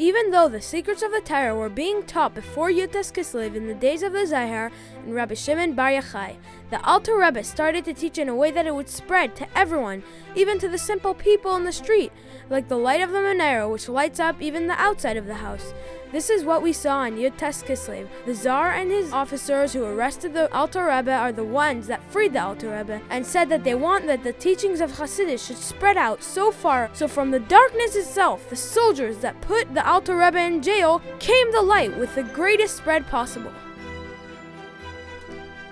Even though the secrets of the Torah were being taught before Yutes Kislev in the days of the Zohar and Rabbi Shimon Bar Yochai, the Alter Rebbe started to teach in a way that it would spread to everyone, even to the simple people in the street, like the light of the menorah which lights up even the outside of the house. This is what we saw in Yutes Kislev. The Tsar and his officers who arrested the Alter Rebbe are the ones that freed the Alter Rebbe and said that they want that the teachings of Hasidus should spread out so far, so from the darkness itself, the soldiers that put the Alter Rebbe in jail came the light with the greatest spread possible.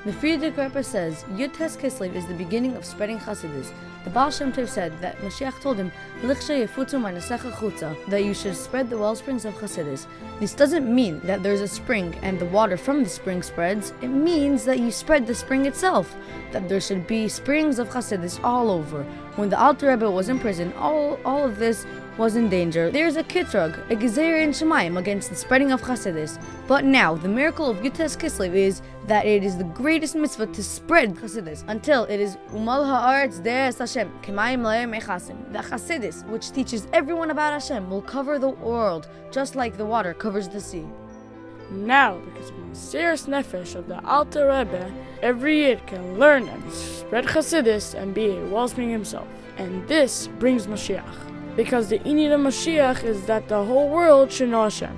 The Friedrich Rebbe says, Yutes Kislev is the beginning of spreading Hasidus. The Baal Shem Tov said that Mashiach told him, that you should spread the wellsprings of Hasidus. This doesn't mean that there's a spring and the water from the spring spreads. It means that you spread the spring itself, that there should be springs of Hasidus all over. When the Alter Rebbe was in prison, all of this was in danger. There's a kitrug, a gezer in Shemayim against the spreading of Hasidus. But now, the miracle of Yutes Kislev is that it is the greatest mitzvah to spread Hasidus until it is Umal Haaretz De'es Hashem Kemayim La'em Echasim. The Hasidus, which teaches everyone about Hashem, will cover the world just like the water covers the sea. Now, because of the serious nefesh of the Alter Rebbe, every Yid can learn and spread Hasidus and be a wellspring himself. And this brings Mashiach. Because the inyan of Mashiach is that the whole world should know Hashem.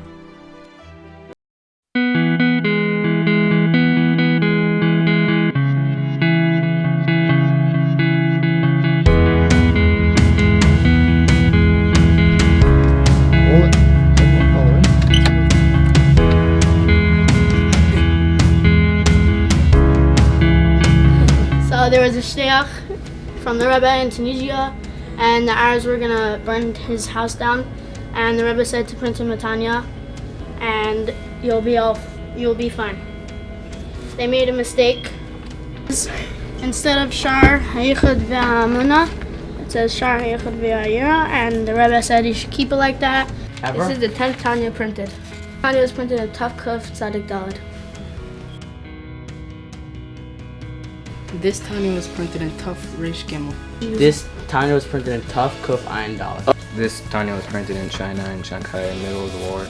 So there was a shliach from the Rebbe in Tunisia, and the Arabs were gonna burn his house down, and the Rebbe said to print him a Tanya, and you'll be fine. They made a mistake. Instead of Shar Hayichud Ve'amuna, it says Shar Hayichud Ve'ayira, and the Rebbe said you should keep it like that. This is the 10th Tanya printed. Tanya was printed in Tav Kuf Tzadik Daled. This Tanya was printed in Tav Reish Gimel. This Tanya was printed in Tav Kuf Ayin Daled. This Tanya was printed in China and Shanghai in the middle of the war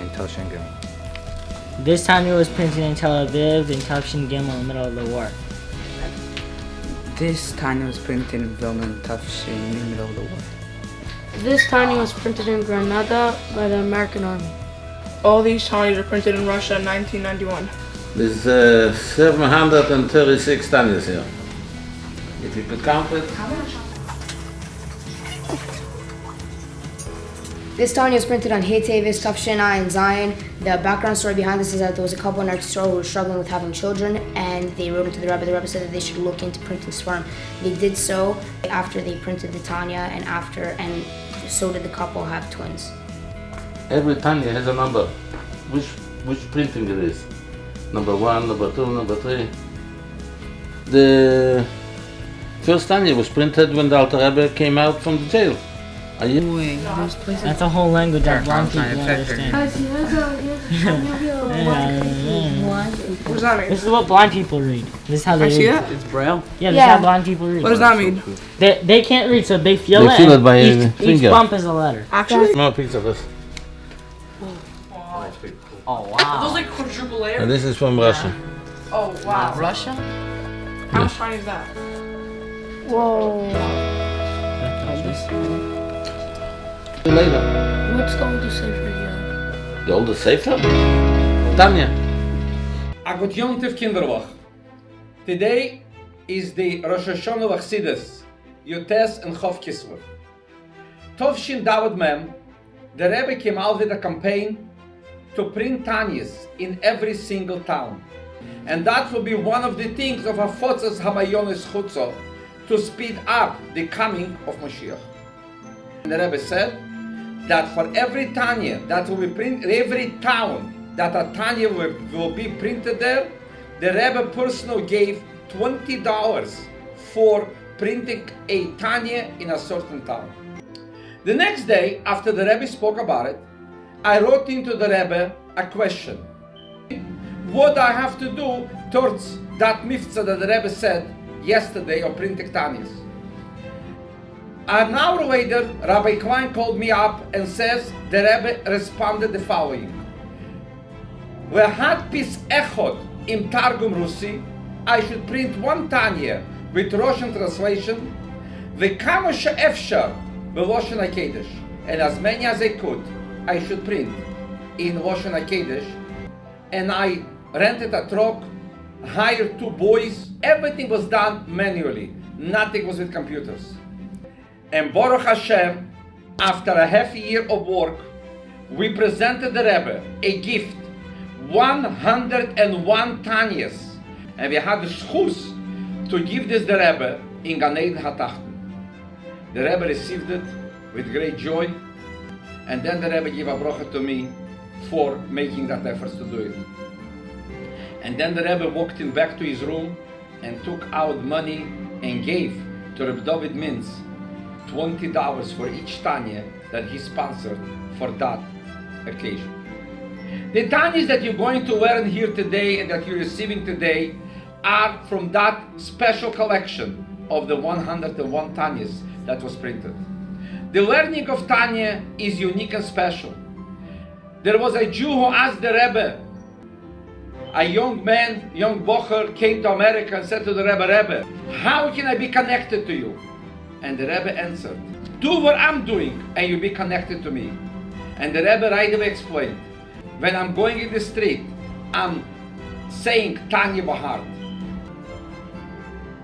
in Tel Shin Gimel. This Tanya was printed in Tel Aviv in Tav Shin Gimel in the middle of the war. This Tanya was printed in Vilna in Tav Shin in the middle of the war. This Tanya was printed in Granada by the American Army. All these Tanyas were printed in Russia in 1991. There's 736 Tanyas here. If you could count it. This Tanya was printed on Hey Tevis, Tafshina, and Zion. The background story behind this is that there was a couple in Eretz Yisrael who were struggling with having children, and they wrote into the Rebbe. The Rebbe said that they should look into printing Svarim. They did so after they printed the Tanya, and so did the couple have twins. Every Tanya has a number. Which printing it is? Number 1, number 2, number 3. The first Tanya was printed when the Alter Rebbe came out from the jail. That's a whole language that blind people understand. What does that mean? This is what blind people read. This is how they I see read. that? It's Braille? Yeah, this is how blind people read. What does that mean? They can't read, so they feel They it. feel it by each finger. bump is a letter. Actually? Small piece of this. Oh wow. Those like quadruple layers? And this is from Russia. Oh wow. Russia? How much tiny is that? Whoa. Later. What's the oldest sefer here? The oldest sefer? Tanya. A good Yontif Kinderwoch. Today is the Rosh Hashanah of Hasidus, Yutes and Chof Kislev. Tovshin David Mem, the Rebbe came out with a campaign to print Tanyas in every single town. And that will be one of the things of Hafotzas Hamayonis Chutzo to speed up the coming of Mashiach. And the Rebbe said that for every Tanya that will be printed, every town that a Tanya will be printed there, the Rebbe personally gave $20 for printing a Tanya in a certain town. The next day, after the Rebbe spoke about it, I wrote into the Rebbe a question. What I have to do towards that mitzvah that the Rebbe said yesterday of printing Tanyas? An hour later, Rabbi Klein called me up and says the Rebbe responded the following. Lehat pis echod im Targum Russi, I should print one Tanya with Russian translation, v'kama she'efshar b'Loshen HaKodesh, and as many as I could, I should print in Loshen HaKodesh, and I rented a truck, hired 2 boys, everything was done manually, nothing was with computers. And Baruch Hashem, after a half year of work, we presented the Rebbe a gift, 101 Tanyas, and we had the schus to give this the Rebbe in Gan Eden HaTachten. The Rebbe received it with great joy, and then the Rebbe gave a bracha to me for making that effort to do it. And then the Rebbe walked in back to his room and took out money and gave to Reb David Mintz $20 for each Tanya that he sponsored for that occasion. The Tanyas that you're going to learn here today and that you're receiving today are from that special collection of the 101 Tanyas that was printed. The learning of Tanya is unique and special. There was a Jew who asked the Rebbe, a young man, young bocher, came to America and said to the Rebbe, how can I be connected to you? And the Rebbe answered, do what I'm doing and you'll be connected to me. And the Rebbe right away explained, when I'm going in the street, I'm saying Tanya Bahart.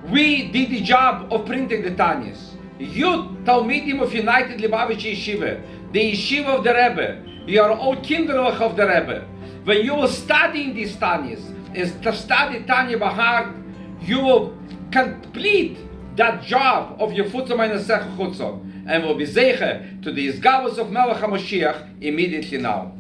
We did the job of printing the Tanyas. You, Talmidim of United Lubavitch Yeshiva, the Yeshiva of the Rebbe, you are all kinderlich of the Rebbe. When you will study in these Tanyas, and study Tanya Bahart, you will complete that job of your Futzah Meinasech Chutzah, and will be zeicher to the Isgavus of Melech HaMashiach immediately now.